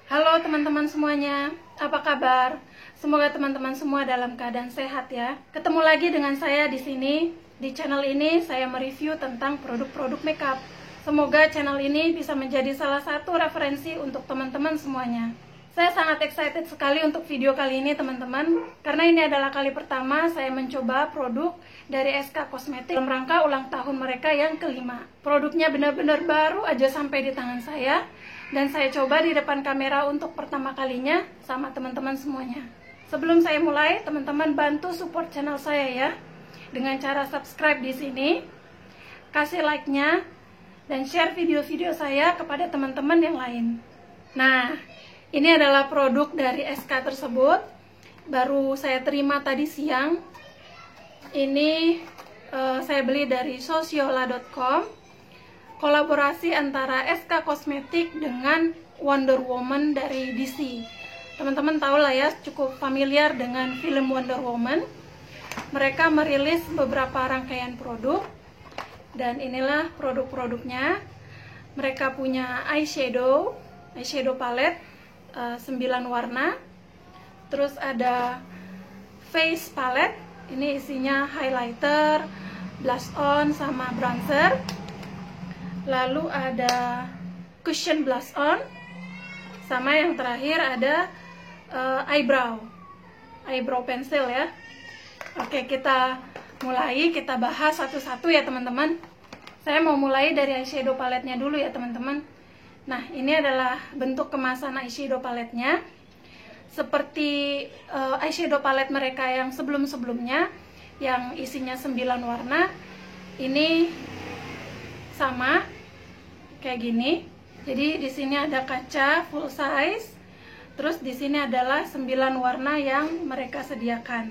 Halo teman-teman semuanya, apa kabar? Semoga teman-teman semua dalam keadaan sehat ya. Ketemu lagi dengan saya di sini. Di channel ini saya mereview tentang produk-produk makeup. Semoga channel ini bisa menjadi salah satu referensi untuk teman-teman semuanya. Saya sangat excited sekali untuk video kali ini teman-teman, karena ini adalah kali pertama saya mencoba produk dari SK Cosmetics dalam rangka ulang tahun mereka yang kelima. Produknya benar-benar baru aja sampai di tangan saya, dan saya coba di depan kamera untuk pertama kalinya sama teman-teman semuanya. Sebelum saya mulai, teman-teman bantu support channel saya ya, dengan cara subscribe di sini, kasih like-nya, dan share video-video saya kepada teman-teman yang lain. Nah, ini adalah produk dari SK tersebut, baru saya terima tadi siang. Ini saya beli dari sociola.com, kolaborasi antara SK Cosmetics dengan Wonder Woman dari DC. Teman-teman tahu lah ya, cukup familiar dengan film Wonder Woman. Mereka merilis beberapa rangkaian produk, dan inilah produk-produknya. Mereka punya eyeshadow palette 9 warna. Terus ada face palette, ini isinya highlighter, blush on, sama bronzer. Lalu ada cushion blush on, sama yang terakhir ada eyebrow pencil ya. Oke, kita mulai, kita bahas satu-satu ya teman-teman. Saya mau mulai dari eyeshadow paletnya dulu ya teman-teman. Nah, ini adalah bentuk kemasan eyeshadow paletnya. Seperti eyeshadow palet mereka yang sebelum-sebelumnya, yang isinya 9 warna, ini sama kayak gini. Jadi di sini ada kaca full size. Terus di sini adalah 9 warna yang mereka sediakan.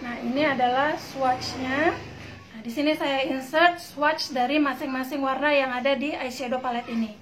Nah, ini adalah swatchnya. Nah, di sini saya insert swatch dari masing-masing warna yang ada di eyeshadow palette ini.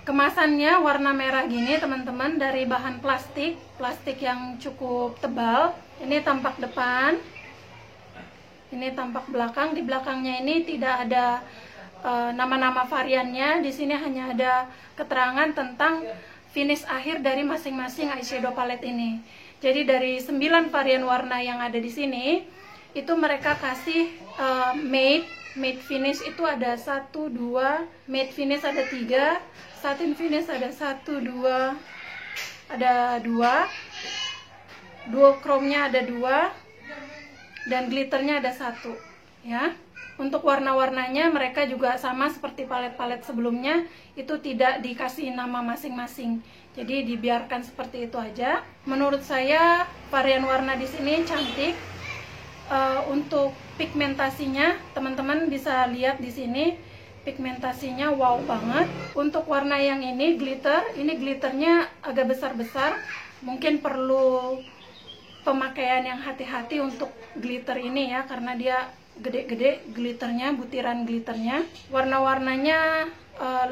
Kemasannya warna merah gini teman-teman, dari bahan plastik yang cukup tebal. Ini tampak depan, ini tampak belakang. Di belakangnya ini tidak ada nama-nama variannya. Di sini hanya ada keterangan tentang finish akhir dari masing-masing eyeshadow palette ini. Jadi dari 9 varian warna yang ada di sini, itu mereka kasih matte finish itu ada 1, 2, matte finish ada 3, satin finish ada 1, 2, ada 2, duochrome-nya ada 2, dan glitternya ada 1 ya. Untuk warna-warnanya mereka juga sama seperti palet-palet sebelumnya, itu tidak dikasih nama masing-masing. Jadi dibiarkan seperti itu aja. Menurut saya varian warna di sini cantik. Untuk pigmentasinya teman-teman bisa lihat di sini, pigmentasinya wow banget. Untuk warna yang ini glitternya agak besar-besar, mungkin perlu pemakaian yang hati-hati untuk glitter ini ya, karena dia gede-gede glitternya, butiran glitternya. Warna-warnanya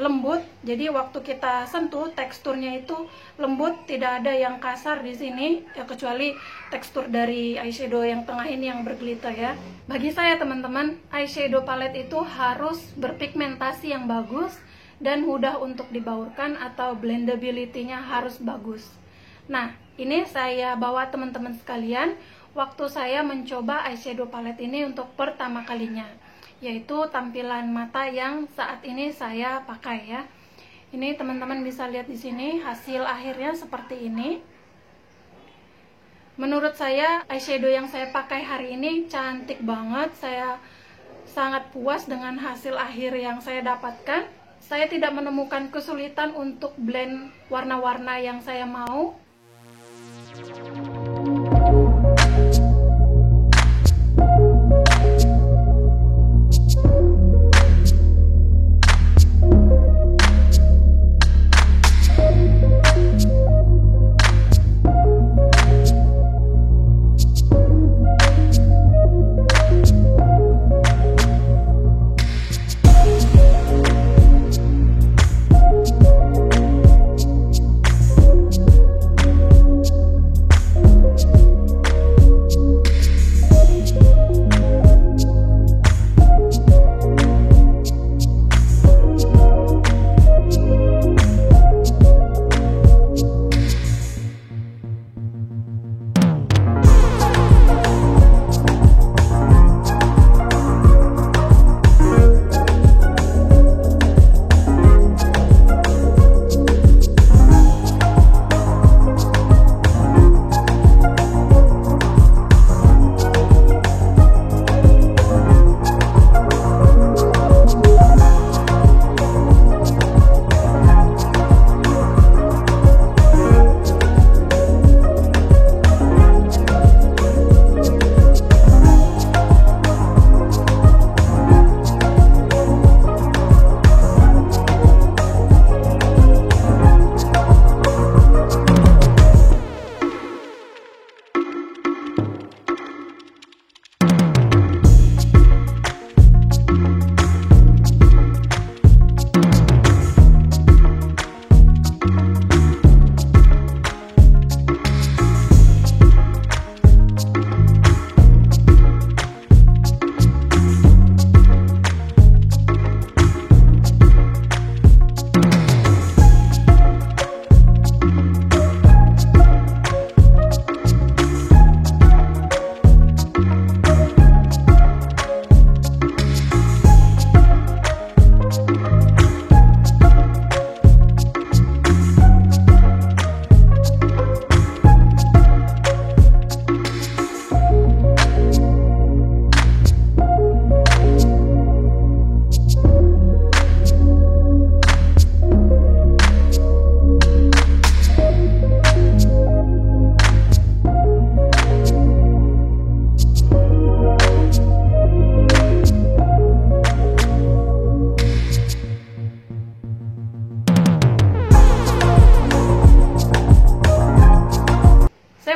lembut, jadi waktu kita sentuh teksturnya itu lembut, tidak ada yang kasar di sini ya, kecuali tekstur dari eyeshadow yang tengah ini yang berglitter ya. Bagi saya teman-teman, eyeshadow palette itu harus berpigmentasi yang bagus dan mudah untuk dibaurkan, atau blendability-nya harus bagus. Nah, ini saya bawa teman-teman sekalian waktu saya mencoba eyeshadow palette ini untuk pertama kalinya. yaitu tampilan mata yang saat ini saya pakai ya. Ini teman-teman bisa lihat di sini hasil akhirnya seperti ini. Menurut saya eyeshadow yang saya pakai hari ini cantik banget. Saya sangat puas dengan hasil akhir yang saya dapatkan. Saya tidak menemukan kesulitan untuk blend warna-warna yang saya mau.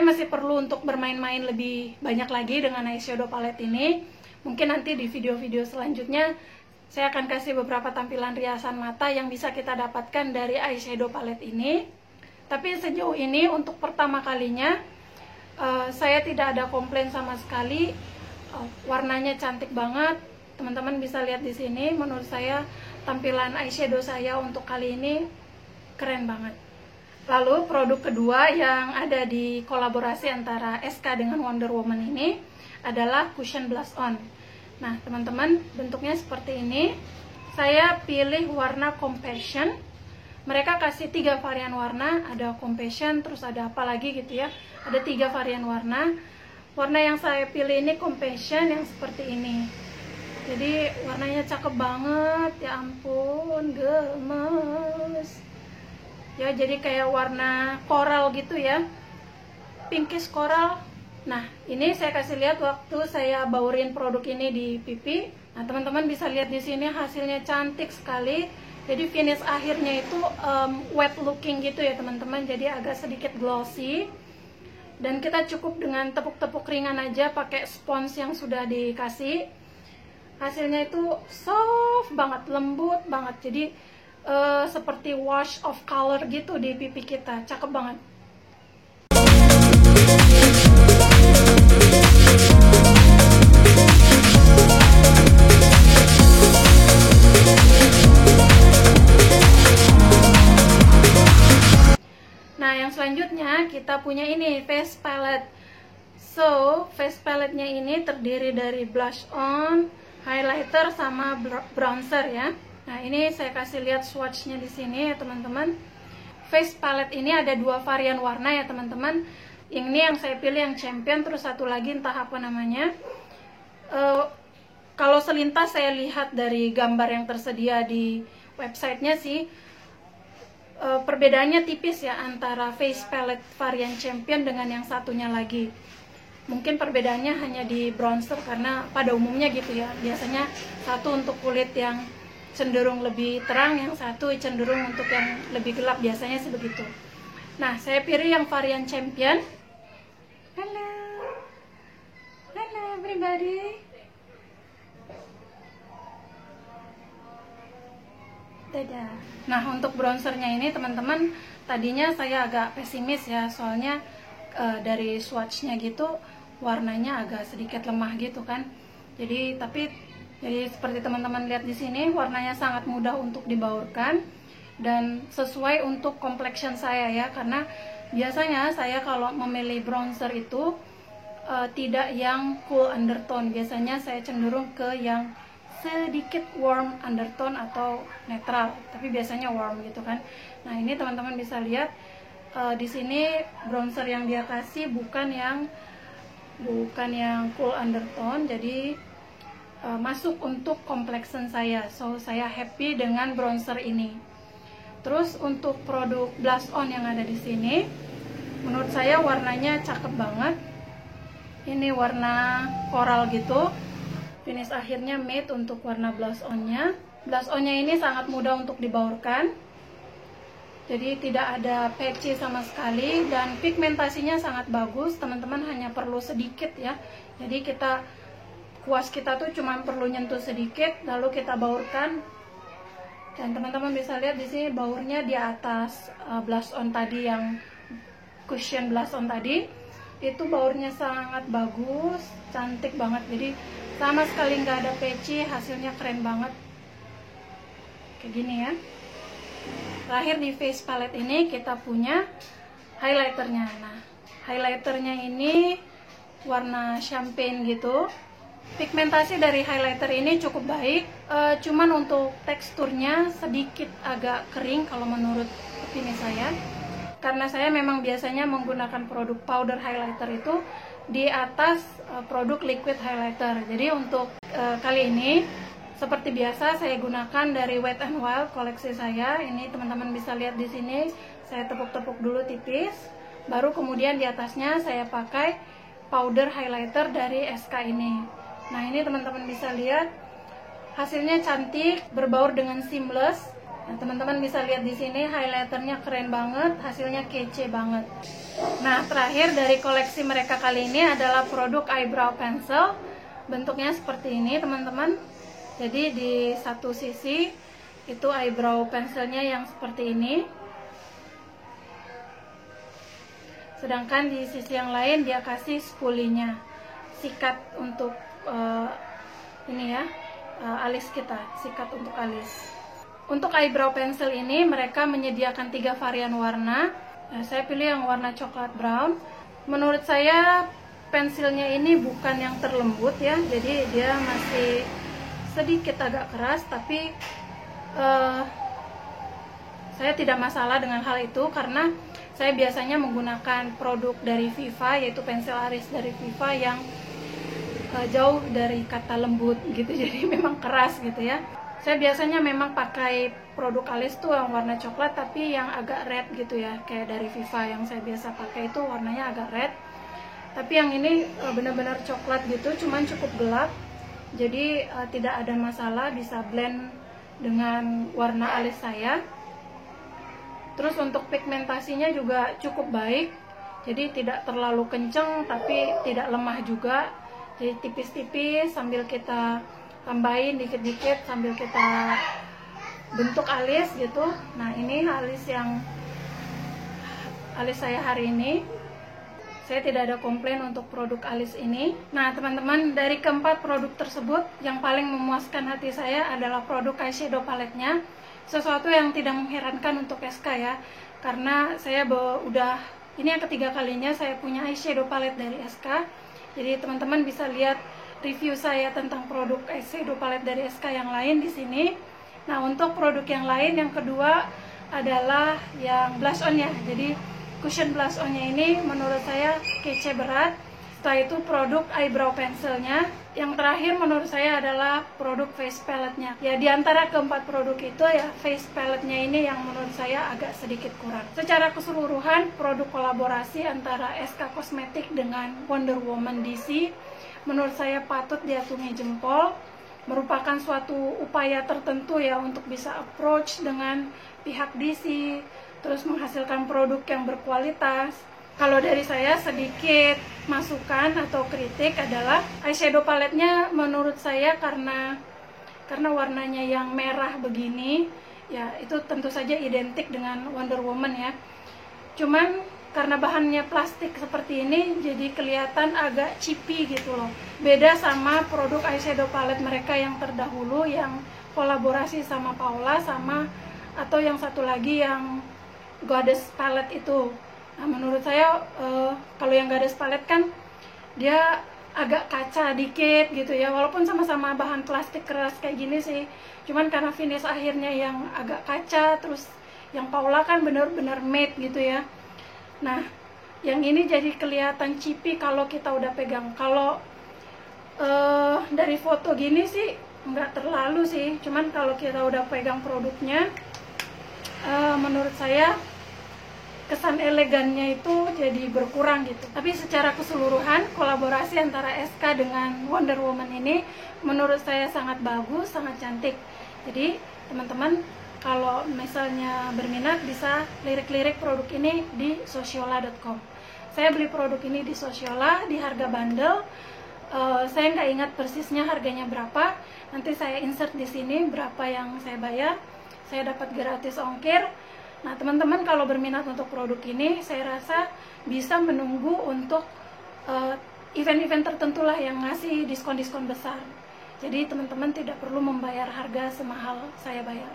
Masih perlu untuk bermain-main lebih banyak lagi dengan eyeshadow palette ini. Mungkin nanti di video-video selanjutnya saya akan kasih beberapa tampilan riasan mata yang bisa kita dapatkan dari eyeshadow palette ini. Tapi sejauh ini untuk pertama kalinya saya tidak ada komplain sama sekali. Warnanya cantik banget. Teman-teman bisa lihat di sini. Menurut saya tampilan eyeshadow saya untuk kali ini keren banget. Lalu produk kedua yang ada di kolaborasi antara SK dengan Wonder Woman ini adalah Cushion Blush On. Nah teman-teman, bentuknya seperti ini. Saya pilih warna Compassion. Mereka kasih 3 varian warna, ada Compassion, terus ada apa lagi gitu ya. Ada 3 varian warna. Warna yang saya pilih ini Compassion yang seperti ini. Jadi warnanya cakep banget, ya ampun, gemes. Ya, jadi kayak warna koral gitu ya, pinkish koral. Nah, ini saya kasih lihat waktu saya baurin produk ini di pipi. Nah, teman-teman bisa lihat di sini hasilnya cantik sekali. Jadi finish akhirnya itu wet looking gitu ya teman-teman. Jadi agak sedikit glossy. Dan kita cukup dengan tepuk-tepuk ringan aja pakai spons yang sudah dikasih. Hasilnya itu soft banget, lembut banget. Jadi seperti wash of color gitu di pipi kita, cakep banget. Nah, yang selanjutnya kita punya ini face palette. So, face palette-nya ini terdiri dari blush on, highlighter sama bronzer ya. Nah, ini saya kasih lihat swatchnya di sini ya teman-teman. Face palette ini ada 2 varian warna ya teman-teman. Ini yang saya pilih yang champion, terus satu lagi entah apa namanya. Kalau selintas saya lihat dari gambar yang tersedia di websitenya sih, perbedaannya tipis ya antara face palette varian champion dengan yang satunya lagi. Mungkin perbedaannya hanya di bronzer, karena pada umumnya gitu ya, biasanya satu untuk kulit yang cenderung lebih terang, yang satu cenderung untuk yang lebih gelap, biasanya sih begitu. Nah, saya pilih yang varian champion. Halo everybody. Dadah. Nah, untuk bronzernya ini teman-teman, tadinya saya agak pesimis ya, soalnya dari swatchnya gitu warnanya agak sedikit lemah gitu kan. Jadi seperti teman-teman lihat di sini, warnanya sangat mudah untuk dibaurkan dan sesuai untuk complexion saya ya, karena biasanya saya kalau memilih bronzer itu tidak yang cool undertone, biasanya saya cenderung ke yang sedikit warm undertone atau netral, tapi biasanya warm gitu kan. Nah, ini teman-teman bisa lihat di sini bronzer yang dia kasih bukan yang cool undertone, jadi masuk untuk complexion saya. So, saya happy dengan bronzer ini. Terus untuk produk blush on yang ada di sini, menurut saya warnanya cakep banget. Ini warna coral gitu. Finish akhirnya matte untuk warna blush on-nya. Blush on-nya ini sangat mudah untuk dibaurkan. Jadi tidak ada patchy sama sekali dan pigmentasinya sangat bagus. Teman-teman hanya perlu sedikit ya. Jadi kuas kita tuh cuma perlu nyentuh sedikit, lalu kita baurkan. Dan teman-teman bisa lihat di sini baurnya di atas blush on tadi, yang cushion blush on tadi, itu baurnya sangat bagus, cantik banget. Jadi sama sekali nggak ada patchy, hasilnya keren banget. Kayak gini ya. Terakhir di face palette ini kita punya highlighternya. Nah, highlighternya ini warna champagne gitu. Pigmentasi dari highlighter ini cukup baik, cuman untuk teksturnya sedikit agak kering kalau menurut opini saya, karena saya memang biasanya menggunakan produk powder highlighter itu di atas produk liquid highlighter. Jadi untuk kali ini seperti biasa saya gunakan dari Wet n Wild koleksi saya. Ini teman-teman bisa lihat di sini, saya tepuk-tepuk dulu tipis, baru kemudian di atasnya saya pakai powder highlighter dari SK ini. Nah, ini teman-teman bisa lihat hasilnya cantik, berbaur dengan seamless. Nah, teman-teman bisa lihat di sini highlighternya keren banget, hasilnya kece banget. Nah, terakhir dari koleksi mereka kali ini adalah produk eyebrow pencil. Bentuknya seperti ini, teman-teman. Jadi di satu sisi itu eyebrow pencilnya yang seperti ini. Sedangkan di sisi yang lain dia kasih spulinya, sikat untuk alis kita, sikat untuk alis. Untuk eyebrow pencil ini mereka menyediakan 3 varian warna. Nah, saya pilih yang warna coklat brown. Menurut saya pensilnya ini bukan yang terlembut ya, jadi dia masih sedikit agak keras, tapi saya tidak masalah dengan hal itu karena saya biasanya menggunakan produk dari Viva, yaitu pensil alis dari Viva yang jauh dari kata lembut gitu, jadi memang keras gitu ya. Saya biasanya memang pakai produk alis tuh yang warna coklat tapi yang agak red gitu ya, kayak dari Viva yang saya biasa pakai itu warnanya agak red. Tapi yang ini benar-benar coklat gitu, cuman cukup gelap, jadi tidak ada masalah, bisa blend dengan warna alis saya. Terus untuk pigmentasinya juga cukup baik, jadi tidak terlalu kenceng tapi tidak lemah juga. Jadi tipis-tipis sambil kita tambahin dikit-dikit sambil kita bentuk alis gitu. Nah, ini alis saya hari ini. Saya tidak ada komplain untuk produk alis ini. Nah, teman-teman, dari keempat produk tersebut yang paling memuaskan hati saya adalah produk eyeshadow paletnya. Sesuatu yang tidak mengherankan untuk SK ya, karena saya ini yang ketiga kalinya saya punya eyeshadow palette dari SK. Jadi teman-teman bisa lihat review saya tentang produk eyeshadow palette dari SK yang lain di sini. Nah, untuk produk yang lain, yang kedua adalah yang blush on-nya. Jadi cushion blush on-nya ini menurut saya kece berat. Setelah itu produk eyebrow pencilnya. Yang terakhir menurut saya adalah produk face palette-nya. Ya, di antara keempat produk itu ya face palette-nya ini yang menurut saya agak sedikit kurang. Secara keseluruhan produk kolaborasi antara SK Cosmetics dengan Wonder Woman DC menurut saya patut diacungi jempol. Merupakan suatu upaya tertentu ya untuk bisa approach dengan pihak DC, terus menghasilkan produk yang berkualitas. Kalau dari saya sedikit masukan atau kritik adalah eyeshadow paletnya menurut saya karena warnanya yang merah begini ya, itu tentu saja identik dengan Wonder Woman ya. Cuman karena bahannya plastik seperti ini jadi kelihatan agak chippy gitu loh. Beda sama produk eyeshadow palette mereka yang terdahulu yang kolaborasi sama Paula sama atau yang satu lagi yang Goddess palette itu. Nah, menurut saya kalau yang Goddess palette kan dia agak kaca dikit gitu ya, walaupun sama-sama bahan plastik keras kayak gini sih, cuman karena finish akhirnya yang agak kaca, terus yang Paula kan bener-bener matte gitu ya. Nah, yang ini jadi kelihatan chippy kalau kita udah pegang. Kalau dari foto gini sih nggak terlalu sih, cuman kalau kita udah pegang produknya menurut saya kesan elegannya itu jadi berkurang gitu. Tapi secara keseluruhan kolaborasi antara SK dengan Wonder Woman ini menurut saya sangat bagus, sangat cantik. Jadi teman-teman kalau misalnya berminat bisa lirik-lirik produk ini di sociola.com. Saya beli produk ini di Sociola di harga bundle. Saya nggak ingat persisnya harganya berapa. Nanti saya insert di sini berapa yang saya bayar. Saya dapat gratis ongkir. Nah, teman-teman kalau berminat untuk produk ini, saya rasa bisa menunggu untuk event-event tertentu lah yang ngasih diskon-diskon besar. Jadi teman-teman tidak perlu membayar harga semahal saya bayar.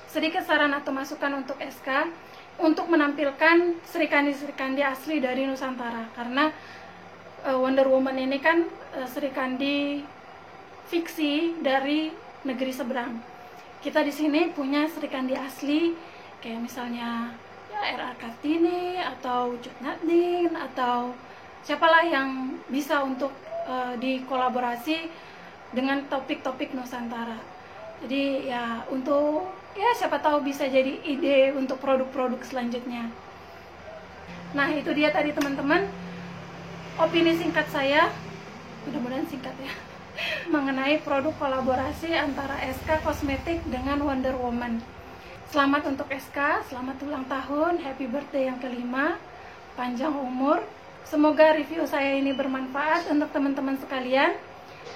Sedikit saran atau masukan untuk SK untuk menampilkan serikandi-serikandi asli dari Nusantara, karena Wonder Woman ini kan serikandi fiksi dari negeri seberang. Kita di sini punya serikandi asli kayak misalnya ya R.R. Kartini atau Cut Nyak atau siapalah yang bisa untuk dikolaborasi dengan topik-topik Nusantara. Jadi ya untuk ya siapa tahu bisa jadi ide untuk produk-produk selanjutnya. Nah, itu dia tadi teman-teman opini singkat saya, mudah-mudahan singkat ya, mengenai produk kolaborasi antara SK Cosmetics dengan Wonder Woman. Selamat untuk SK, selamat ulang tahun, happy birthday yang kelima, panjang umur. Semoga review saya ini bermanfaat untuk teman-teman sekalian.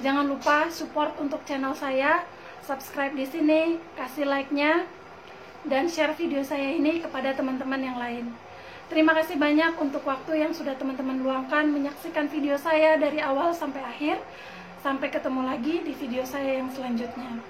Jangan lupa support untuk channel saya, subscribe di sini, kasih like-nya, dan share video saya ini kepada teman-teman yang lain. Terima kasih banyak untuk waktu yang sudah teman-teman luangkan menyaksikan video saya dari awal sampai akhir. Sampai ketemu lagi di video saya yang selanjutnya.